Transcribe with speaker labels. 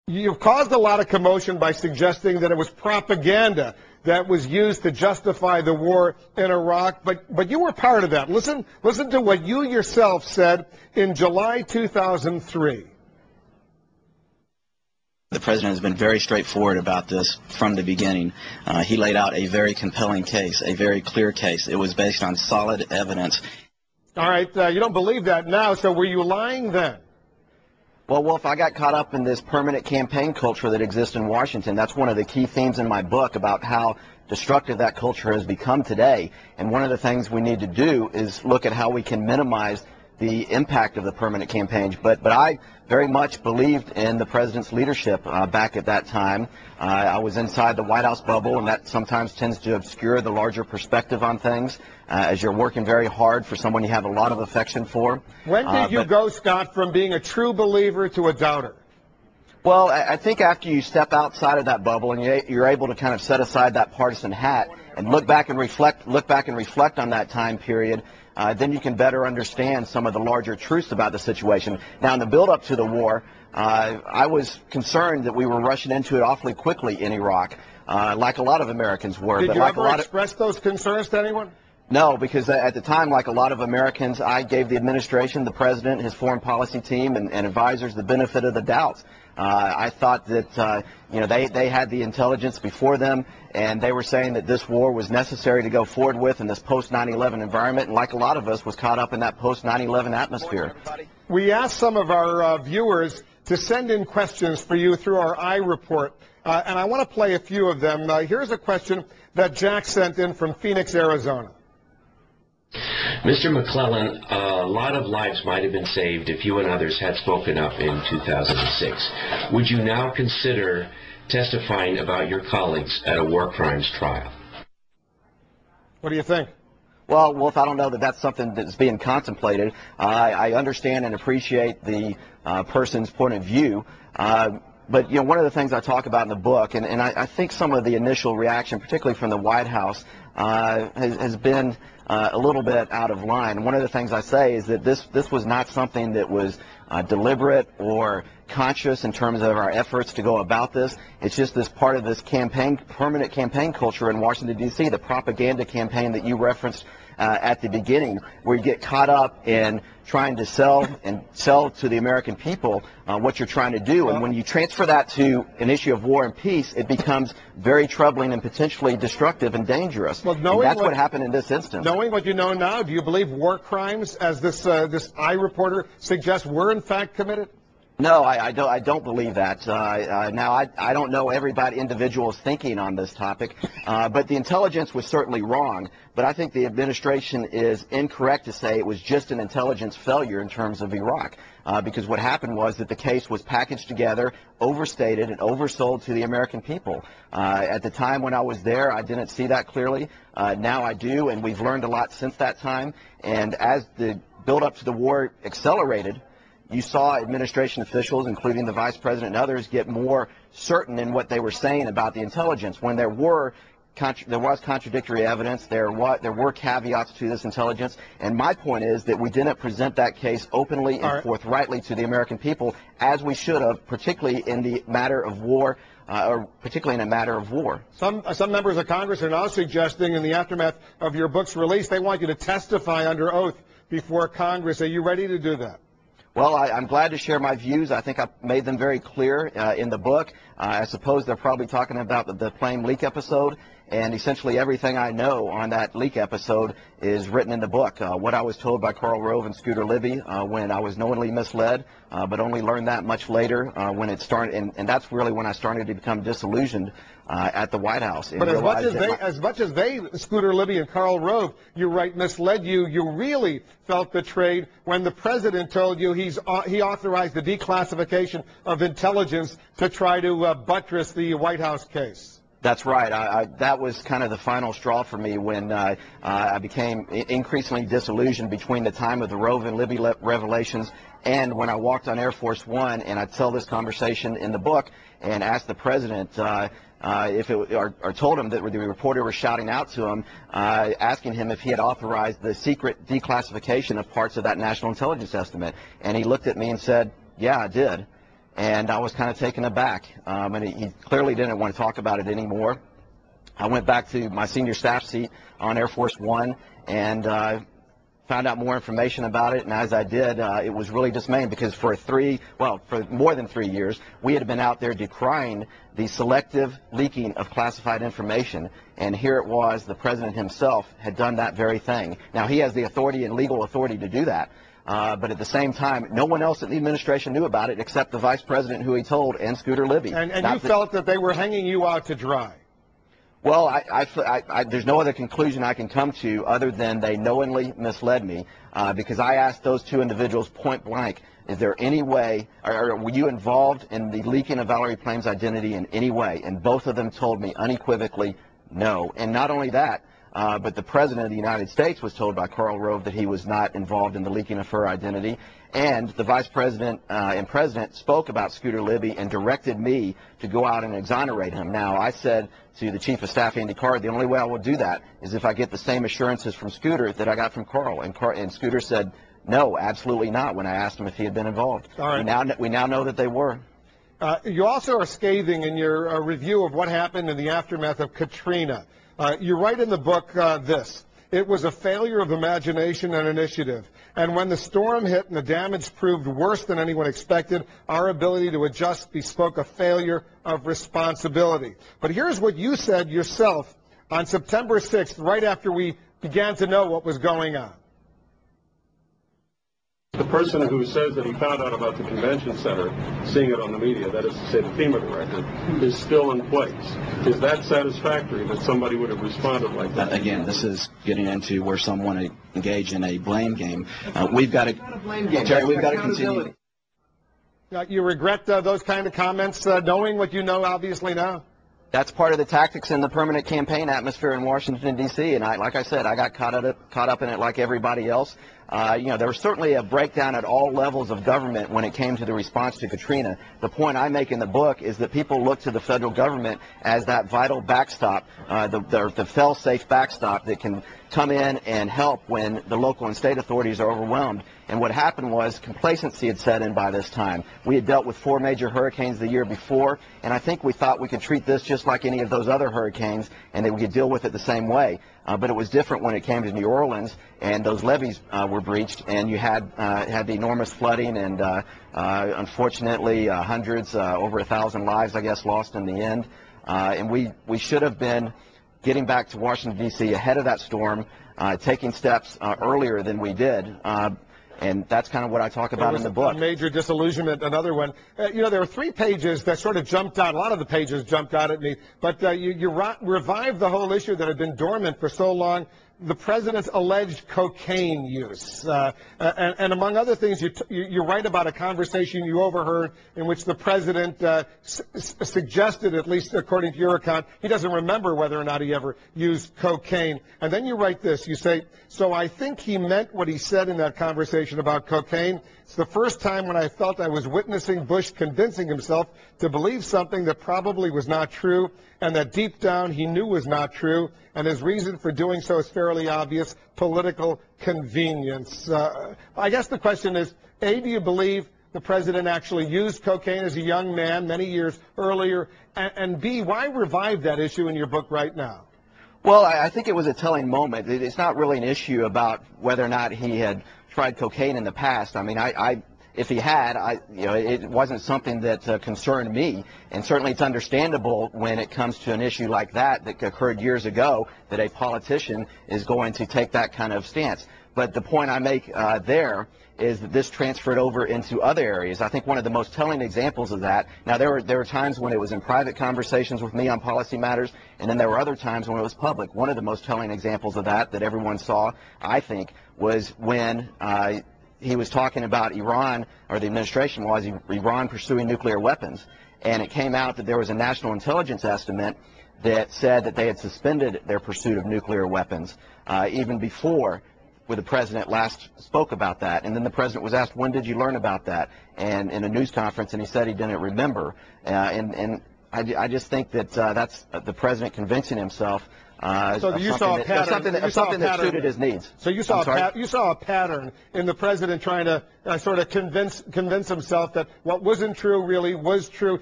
Speaker 1: You've caused a lot of commotion by suggesting that it was propaganda that was used to justify the war in Iraq, but you were part of that. Listen to what you yourself said in July 2003.
Speaker 2: The president has been very straightforward about this from the beginning. He laid out a very compelling case, a very clear case. It was based on solid evidence.
Speaker 1: All right, you don't believe that now, so were you lying then?
Speaker 3: Well, Wolf, I got caught up in this permanent campaign culture that exists in Washington. That's one of the key themes in my book about how destructive that culture has become today. And one of the things we need to do is look at how we can minimize the impact of the permanent campaigns. But I very much believed in the president's leadership back at that time. I was inside the White House bubble, and that sometimes tends to obscure the larger perspective on things as you're working very hard for someone you have a lot of affection for.
Speaker 1: When did you go, Scott, from being a true believer to a doubter?
Speaker 3: Well, I think after you step outside of that bubble and you're able to kind of set aside that partisan hat and look back and reflect on that time period, then you can better understand some of the larger truths about the situation. Now, in the build-up to the war, I was concerned that we were rushing into it awfully quickly in Iraq, like a lot of Americans were.
Speaker 1: Did you ever express those concerns to anyone?
Speaker 3: No, because at the time, like a lot of Americans, I gave the administration, the president, his foreign policy team, and advisors the benefit of the doubt. I thought that they had the intelligence before them, and they were saying that this war was necessary to go forward with in this post-9/11 environment, and like a lot of us, was caught up in that post-9/11 atmosphere.
Speaker 1: We asked some of our viewers to send in questions for you through our iReport, and I want to play a few of them. Here's a question that Jack sent in from Phoenix, Arizona.
Speaker 4: Mr. McClellan, a lot of lives might have been saved if you and others had spoken up in 2006. Would you now consider testifying about your colleagues at a war crimes trial?
Speaker 1: What do you think?
Speaker 3: Well, Wolf, I don't know that that's something that's being contemplated. I understand and appreciate the person's point of view. But, one of the things I talk about in the book, and I think some of the initial reaction, particularly from the White House, has been a little bit out of line. One of the things I say is that this was not something that was deliberate or conscious in terms of our efforts to go about this. It's just this part of this permanent campaign culture in Washington, D.C., the propaganda campaign that you referenced at the beginning, where you get caught up in trying to sell to the American people what you're trying to do. And when you transfer that to an issue of war and peace, it becomes very troubling and potentially destructive and dangerous. Well, and that's what happened in this instance.
Speaker 1: Knowing what you know now, do you believe war crimes, as this iReporter suggests, were in fact committed?
Speaker 3: No, I don't believe that. Now, I don't know everybody, individuals thinking on this topic, but the intelligence was certainly wrong. But I think the administration is incorrect to say it was just an intelligence failure in terms of Iraq, because what happened was that the case was packaged together, overstated, and oversold to the American people. At the time when I was there, I didn't see that clearly. Now I do, and we've learned a lot since that time. And as the build-up to the war accelerated, you saw administration officials, including the vice president and others, get more certain in what they were saying about the intelligence. When there was contradictory evidence, there were caveats to this intelligence, and my point is that we didn't present that case openly and forthrightly to the American people as we should have, particularly in the matter of war, or particularly in a matter of war.
Speaker 1: Some members of Congress are now suggesting, in the aftermath of your book's release, they want you to testify under oath before Congress. Are you ready to do that?
Speaker 3: Well, I'm glad to share my views. I think I've made them very clear in the book. I suppose they're probably talking about the plane leak episode, and essentially everything I know on that leak episode is written in the book. What I was told by Karl Rove and Scooter Libby when I was knowingly misled, but only learned that much later when it started, and that's really when I started to become disillusioned at the White House.
Speaker 1: But as much as they, Scooter Libby and Karl Rove, you write, misled you, you really felt betrayed when the president told you he authorized the declassification of intelligence to try to buttress the White House case.
Speaker 3: That's right. That was kind of the final straw for me when I became increasingly disillusioned between the time of the Rove and Libby revelations and when I walked on Air Force One, and I tell this conversation in the book and asked the president or told him that the reporter was shouting out to him, asking him if he had authorized the secret declassification of parts of that national intelligence estimate. And he looked at me and said, yeah, I did. and I was kind of taken aback. And he clearly didn't want to talk about it anymore. I went back to my senior staff seat on Air Force One and found out more information about it, and as I did, it was really dismaying because for more than 3 years, we had been out there decrying the selective leaking of classified information, and here it was, the president himself had done that very thing. Now, he has the authority and legal authority to do that, but at the same time, no one else in the administration knew about it except the vice president who he told and Scooter Libby.
Speaker 1: And you felt that they were hanging you out to dry?
Speaker 3: Well, there's no other conclusion I can come to other than they knowingly misled me because I asked those two individuals point blank, is there any way, or were you involved in the leaking of Valerie Plame's identity in any way? And both of them told me unequivocally no. And not only that, but the President of the United States was told by Karl Rove that he was not involved in the leaking of her identity. And the Vice President and President spoke about Scooter Libby and directed me to go out and exonerate him. Now, I said to the Chief of Staff, Andy Card, the only way I will do that is if I get the same assurances from Scooter that I got from Karl. And Scooter said, no, absolutely not, when I asked him if he had been involved.
Speaker 1: All right.
Speaker 3: We now know that they were.
Speaker 1: You also are scathing in your review of what happened in the aftermath of Katrina. You write in the book this: it was a failure of imagination and initiative. And when the storm hit and the damage proved worse than anyone expected, our ability to adjust bespoke a failure of responsibility. But here's what you said yourself on September 6th, right after we began to know what was going on.
Speaker 5: The person who says that he found out about the convention center, seeing it on the media, that is to say the FEMA director, is still in place. Is that satisfactory that somebody would have responded like that?
Speaker 2: Again, this is getting into where someone engaged in a blame game. We've got to, Jerry, we've got to continue.
Speaker 1: You regret those kind of comments, knowing what you know obviously now?
Speaker 3: That's part of the tactics in the permanent campaign atmosphere in Washington, D.C., and like I said, I got caught up in it like everybody else. There was certainly a breakdown at all levels of government when it came to the response to Katrina. The point I make in the book is that people look to the federal government as that vital backstop, the fail-safe backstop that can come in and help when the local and state authorities are overwhelmed. And what happened was complacency had set in by this time. We had dealt with 4 major hurricanes the year before, and I think we thought we could treat this just like any of those other hurricanes and that we could deal with it the same way. But it was different when it came to New Orleans, and those levees were breached, and you had the enormous flooding, and unfortunately hundreds, over 1,000 lives, I guess, lost in the end. And we should have been getting back to Washington, D.C. ahead of that storm, taking steps earlier than we did. And that's kind of what I talk about in the book.
Speaker 1: A major disillusionment, another one. There were 3 pages that sort of jumped out. A lot of the pages jumped out at me. But you revived the whole issue that had been dormant for so long, the president's alleged cocaine use. And among other things, you write about a conversation you overheard in which the president suggested, at least according to your account, he doesn't remember whether or not he ever used cocaine. And then you write this. You say, so I think he meant what he said in that conversation about cocaine. It's the first time when I felt I was witnessing Bush convincing himself to believe something that probably was not true and that deep down he knew was not true, and his reason for doing so is fairly obvious: political convenience. I guess the question is, A, do you believe the president actually used cocaine as a young man many years earlier, and B, why revive that issue in your book right now?
Speaker 3: Well, I think it was a telling moment. It's not really an issue about whether or not he had tried cocaine in the past. I mean, if he had, it wasn't something that concerned me. And certainly it's understandable when it comes to an issue like that occurred years ago that a politician is going to take that kind of stance. But the point I make there is that this transferred over into other areas. I think one of the most telling examples of that, now there were times when it was in private conversations with me on policy matters, and then there were other times when it was public. One of the most telling examples of that everyone saw, I think, was when he was talking about Iran, or the administration was, Iran pursuing nuclear weapons. And it came out that there was a national intelligence estimate that said that they had suspended their pursuit of nuclear weapons even before the president last spoke about that. And then the president was asked, when did you learn about that? And in a news conference, and he said he didn't remember. And I just think that that's the president convincing himself
Speaker 1: So you saw a pattern.
Speaker 3: Something that suited his needs.
Speaker 1: So you saw a pattern in the president trying to sort of convince himself that what wasn't true really was true.